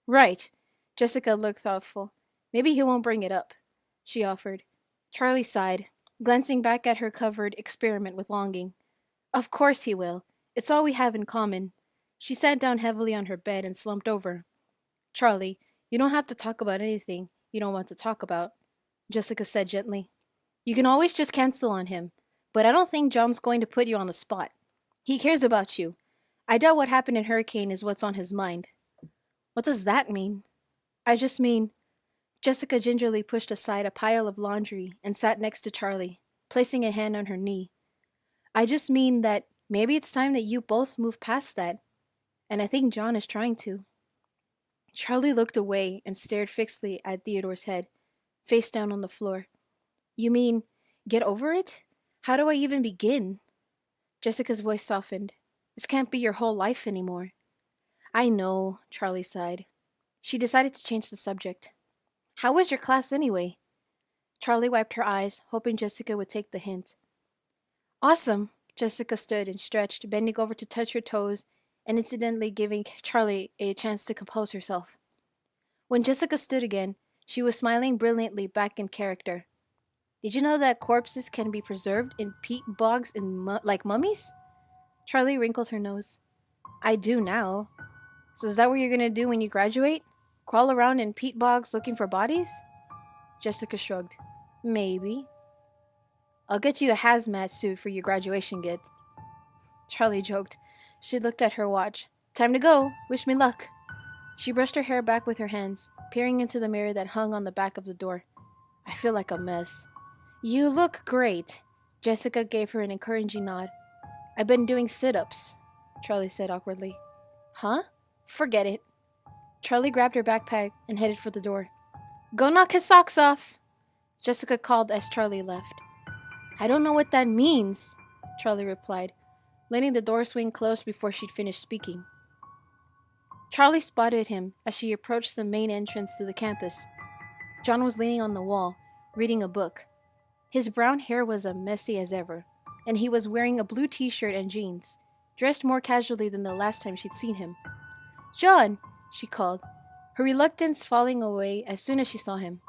Right. Jessica looked thoughtful. Maybe he won't bring it up, she offered. Charlie sighed, glancing back at her covered experiment with longing. Of course he will. It's all we have in common. She sat down heavily on her bed and slumped over. Charlie, you don't have to talk about anything you don't want to talk about, Jessica said gently. You can always just cancel on him, but I don't think John's going to put you on the spot. He cares about you. I doubt what happened in Hurricane is what's on his mind. What does that mean? I just mean, Jessica gingerly pushed aside a pile of laundry and sat next to Charlie, placing a hand on her knee. I just mean that maybe it's time that you both move past that, and I think John is trying to. Charlie looked away and stared fixedly at Theodore's head, face down on the floor. You mean, get over it? How do I even begin? Jessica's voice softened. This can't be your whole life anymore. I know, Charlie sighed. She decided to change the subject. How was your class anyway? Charlie wiped her eyes, hoping Jessica would take the hint. Awesome! Jessica stood and stretched, bending over to touch her toes and incidentally giving Charlie a chance to compose herself. When Jessica stood again, she was smiling brilliantly back in character. Did you know that corpses can be preserved in peat bogs like mummies? Charlie wrinkled her nose. I do now. So is that what you're gonna do when you graduate? Crawl around in peat bogs looking for bodies? Jessica shrugged. Maybe. I'll get you a hazmat suit for your graduation gift. Charlie joked. She looked at her watch. Time to go. Wish me luck. She brushed her hair back with her hands, peering into the mirror that hung on the back of the door. I feel like a mess. You look great. Jessica gave her an encouraging nod. I've been doing sit-ups, Charlie said awkwardly. Huh? Forget it. Charlie grabbed her backpack and headed for the door. Go knock his socks off, Jessica called as Charlie left. I don't know what that means, Charlie replied, letting the door swing closed before she'd finished speaking. Charlie spotted him as she approached the main entrance to the campus. John was leaning on the wall, reading a book. His brown hair was as messy as ever, and he was wearing a blue t-shirt and jeans, dressed more casually than the last time she'd seen him. John, she called, her reluctance falling away as soon as she saw him.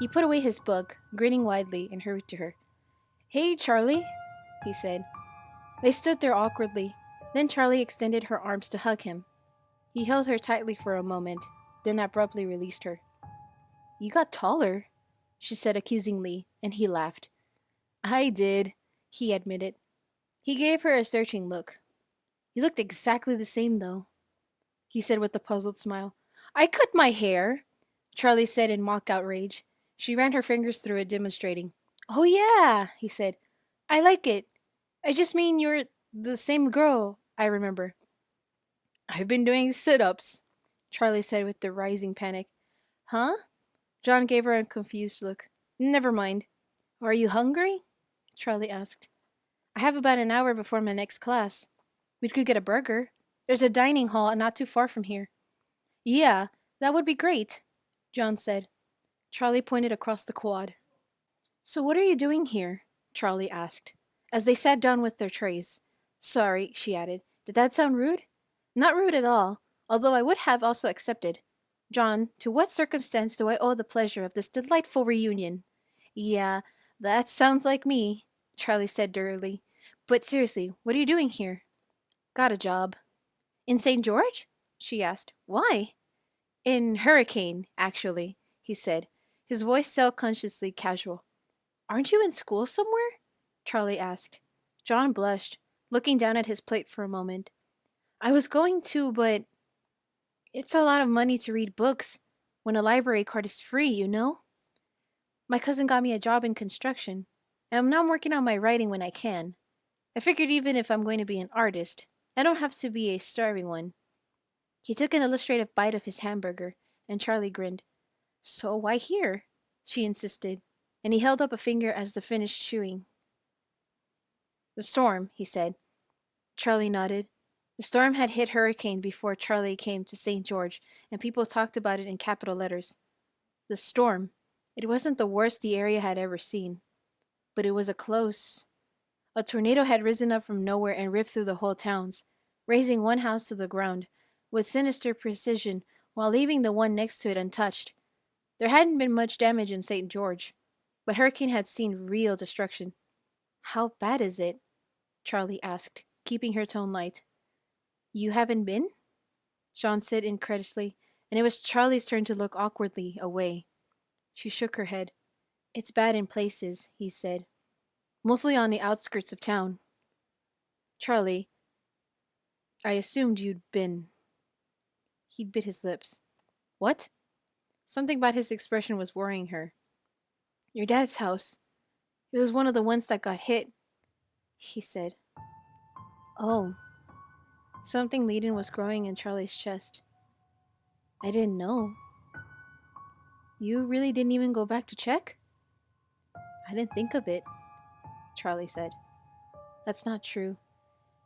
He put away his book, grinning widely, and hurried to her. Hey, Charlie, he said. They stood there awkwardly. Then Charlie extended her arms to hug him. He held her tightly for a moment, then abruptly released her. You got taller, she said accusingly, and he laughed. I did, he admitted. He gave her a searching look. You looked exactly the same, though, he said with a puzzled smile. I cut my hair, Charlie said in mock outrage. She ran her fingers through it, demonstrating. Oh yeah, he said. I like it. I just mean you're the same girl, I remember. I've been doing sit-ups, Charlie said with the rising panic. Huh? John gave her a confused look. Never mind. Are you hungry? Charlie asked. I have about an hour before my next class. We could get a burger. There's a dining hall not too far from here. Yeah, that would be great, John said. Charlie pointed across the quad. So what are you doing here? Charlie asked, as they sat down with their trays. Sorry, she added. Did that sound rude? Not rude at all, although I would have also accepted. John, to what circumstance do I owe the pleasure of this delightful reunion? Yeah, that sounds like me, Charlie said dirtily. But seriously, what are you doing here? Got a job. In St. George? She asked. Why? In Hurricane, actually, he said, his voice self-consciously casual. Aren't you in school somewhere? Charlie asked. John blushed, looking down at his plate for a moment. I was going to, but it's a lot of money to read books when a library card is free, you know? My cousin got me a job in construction, and now I'm working on my writing when I can. I figured even if I'm going to be an artist, I don't have to be a starving one. He took an illustrative bite of his hamburger, and Charlie grinned. So why here? She insisted, and he held up a finger as the finished chewing. The storm, he said. Charlie nodded. The storm had hit Hurricane before Charlie came to St. George, and people talked about it in capital letters. The storm. It wasn't the worst the area had ever seen. But it was a close. A tornado had risen up from nowhere and ripped through the whole towns, razing one house to the ground, with sinister precision while leaving the one next to it untouched. There hadn't been much damage in St. George, but Hurricane had seen real destruction. How bad is it? Charlie asked, keeping her tone light. You haven't been? Sean said incredulously, and it was Charlie's turn to look awkwardly away. She shook her head. It's bad in places, he said. Mostly on the outskirts of town. Charlie, I assumed you'd been. He bit his lips. What? Something about his expression was worrying her. Your dad's house. It was one of the ones that got hit, he said. Oh. Something leaden was growing in Charlie's chest. I didn't know. You really didn't even go back to check? I didn't think of it, Charlie said. That's not true.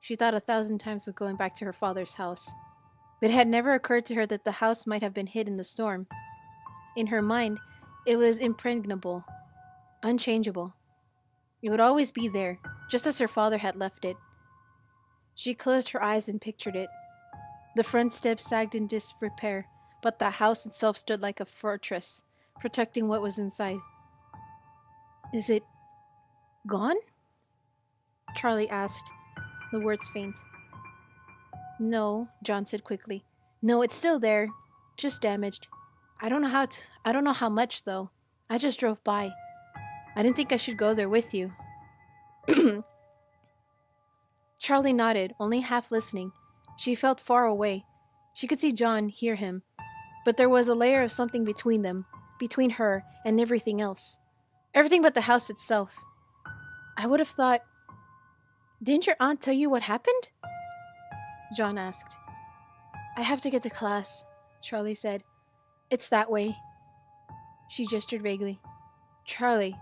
She thought 1,000 times of going back to her father's house. But it had never occurred to her that the house might have been hit in the storm. In her mind, it was impregnable, unchangeable. It would always be there, just as her father had left it. She closed her eyes and pictured it. The front steps sagged in disrepair, but the house itself stood like a fortress, protecting what was inside. Is it gone? Charlie asked, the words faint. No, John said quickly. No, it's still there, just damaged. I don't know how much though. I just drove by. I didn't think I should go there with you. Charlie nodded, only half listening. She felt far away. She could see John, hear him. But there was a layer of something between them, between her and everything else. Everything but the house itself. I would have thought... Didn't your aunt tell you what happened? John asked. I have to get to class, Charlie said. It's that way. She gestured vaguely. Charlie,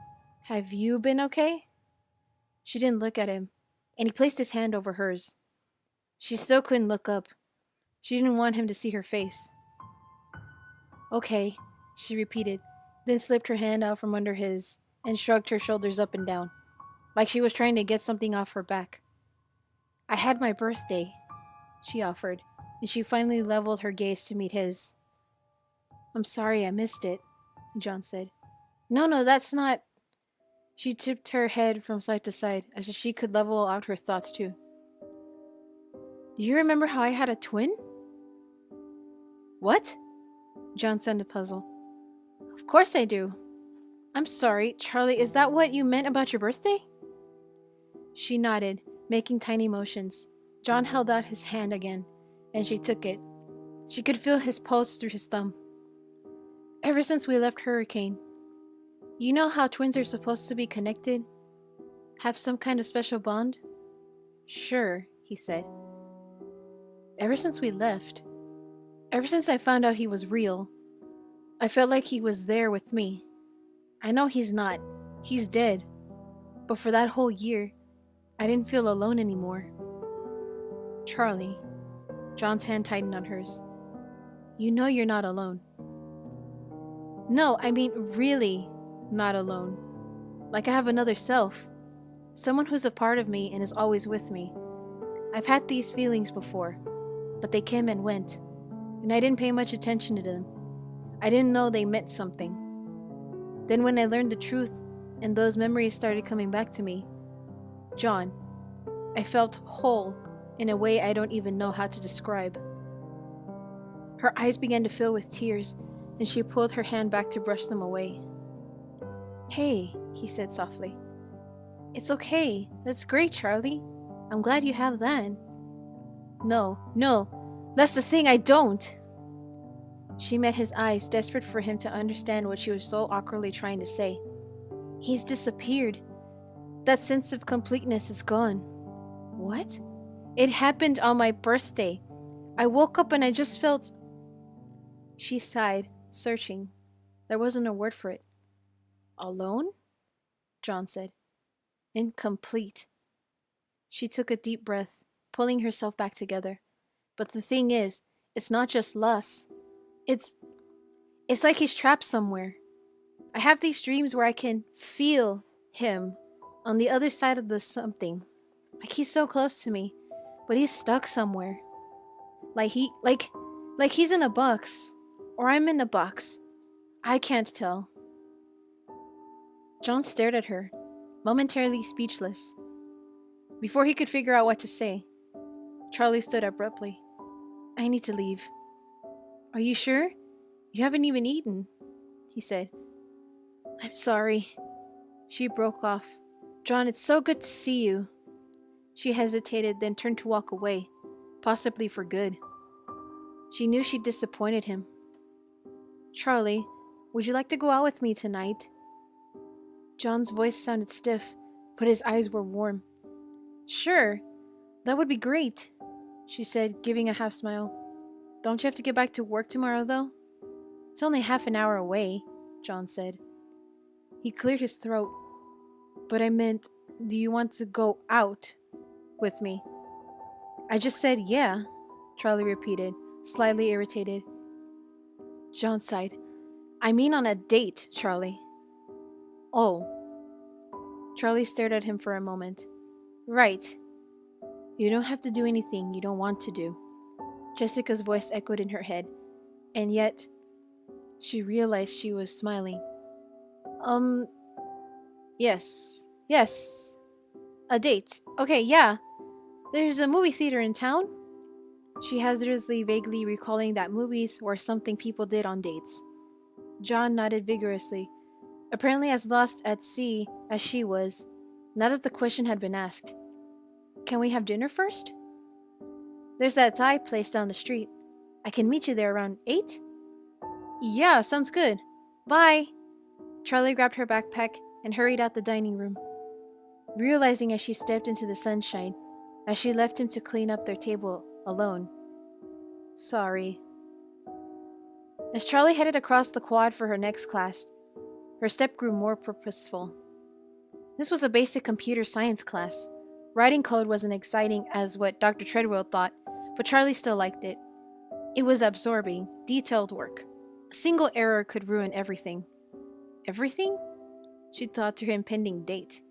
have you been okay? She didn't look at him, and he placed his hand over hers. She still couldn't look up. She didn't want him to see her face. Okay, she repeated, then slipped her hand out from under his and shrugged her shoulders up and down, like she was trying to get something off her back. I had my birthday, she offered, and she finally leveled her gaze to meet his. I'm sorry I missed it, John said. No, that's not... She tipped her head from side to side as if she could level out her thoughts too. Do you remember how I had a twin? What? John sounded puzzled. Of course I do. I'm sorry, Charlie, is that what you meant about your birthday? She nodded, making tiny motions. John held out his hand again, and she took it. She could feel his pulse through his thumb. Ever since we left Hurricane. You know how twins are supposed to be connected? Have some kind of special bond? Sure, he said. Ever since we left. Ever since I found out he was real. I felt like he was there with me. I know he's not. He's dead. But for that whole year, I didn't feel alone anymore. Charlie. John's hand tightened on hers. You know you're not alone. No, I mean really not alone. Like I have another self. Someone who's a part of me and is always with me. I've had these feelings before, but they came and went, and I didn't pay much attention to them. I didn't know they meant something. Then when I learned the truth, and those memories started coming back to me, John, I felt whole in a way I don't even know how to describe. Her eyes began to fill with tears, and she pulled her hand back to brush them away. Hey, he said softly. It's okay. That's great, Charlie. I'm glad you have that. No, that's the thing, I don't. She met his eyes, desperate for him to understand what she was so awkwardly trying to say. He's disappeared. That sense of completeness is gone. What? It happened on my birthday. I woke up and I just felt... She sighed, searching. There wasn't a word for it. Alone? John said. Incomplete. She took a deep breath, pulling herself back together. But the thing is, it's not just loss. It's like he's trapped somewhere. I have these dreams where I can feel him on the other side of the something. Like he's so close to me, but he's stuck somewhere. Like Like he's in a box. Or I'm in a box. I can't tell. John stared at her, momentarily speechless. Before he could figure out what to say, Charlie stood abruptly. I need to leave. Are you sure? You haven't even eaten, he said. I'm sorry. She broke off. John, it's so good to see you. She hesitated, then turned to walk away, possibly for good. She knew she disappointed him. Charlie, would you like to go out with me tonight? John's voice sounded stiff, but his eyes were warm. Sure, that would be great, she said, giving a half smile. Don't you have to get back to work tomorrow, though? It's only half an hour away, John said. He cleared his throat. But I meant, do you want to go out with me? I just said yeah, Charlie repeated, slightly irritated. John sighed. I mean on a date, Charlie. Oh. Charlie stared at him for a moment. Right. You don't have to do anything you don't want to do. Jessica's voice echoed in her head, and yet she realized she was smiling. Yes. A date. Okay, yeah. There's a movie theater in town. She hazardously, vaguely recalling that movies were something people did on dates. John nodded vigorously, apparently as lost at sea as she was, now that the question had been asked. Can we have dinner first? There's that Thai place down the street. I can meet you there around 8? Yeah, sounds good. Bye. Charlie grabbed her backpack and hurried out the dining room, realizing as she stepped into the sunshine, as she left him to clean up their table alone. Sorry. As Charlie headed across the quad for her next class, her step grew more purposeful. This was a basic computer science class. Writing code wasn't exciting as what Dr. Treadwell thought, but Charlie still liked it. It was absorbing, detailed work. A single error could ruin everything. Everything? She thought to her impending date.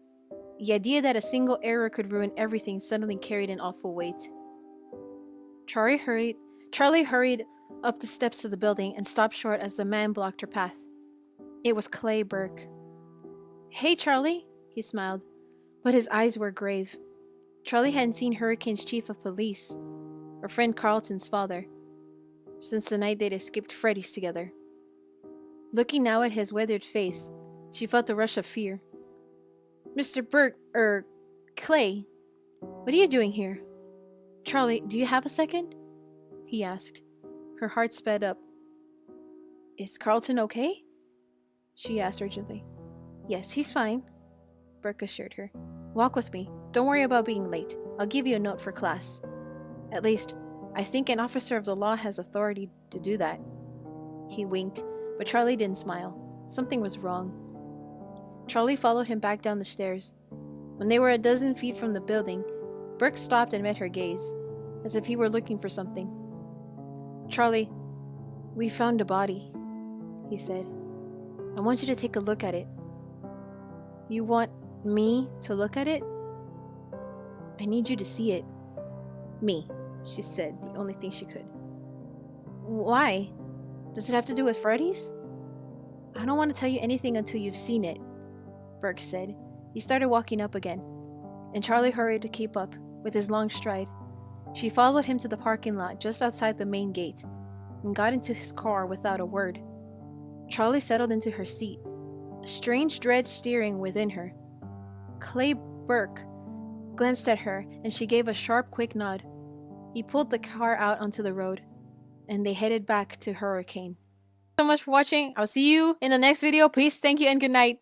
The idea that a single error could ruin everything suddenly carried an awful weight. Charlie hurried up the steps of the building and stopped short as the man blocked her path. It was Clay Burke. Hey, Charlie, he smiled, but his eyes were grave. Charlie hadn't seen Hurricane's chief of police, her friend Carlton's father, since the night they'd escaped Freddy's together. Looking now at his weathered face, she felt a rush of fear. Mr. Burke, Clay, what are you doing here? Charlie, do you have a second? He asked. Her heart sped up. Is Carlton okay? She asked urgently. Yes, he's fine, Burke assured her. Walk with me. Don't worry about being late. I'll give you a note for class. At least, I think an officer of the law has authority to do that. He winked, but Charlie didn't smile. Something was wrong. Charlie followed him back down the stairs. When they were a dozen feet from the building, Burke stopped and met her gaze, as if he were looking for something. Charlie, we found a body, he said. I want you to take a look at it. You want me to look at it? I need you to see it. Me, she said, the only thing she could. Why? Does it have to do with Freddy's? I don't want to tell you anything until you've seen it, Burke said. He started walking up again, and Charlie hurried to keep up with his long stride. She followed him to the parking lot just outside the main gate and got into his car without a word. Charlie settled into her seat, a strange dread stirring within her. Clay Burke glanced at her, and she gave a sharp, quick nod. He pulled the car out onto the road, and they headed back to Hurricane. Thank you so much for watching. I'll see you in the next video. Peace, thank you, and good night.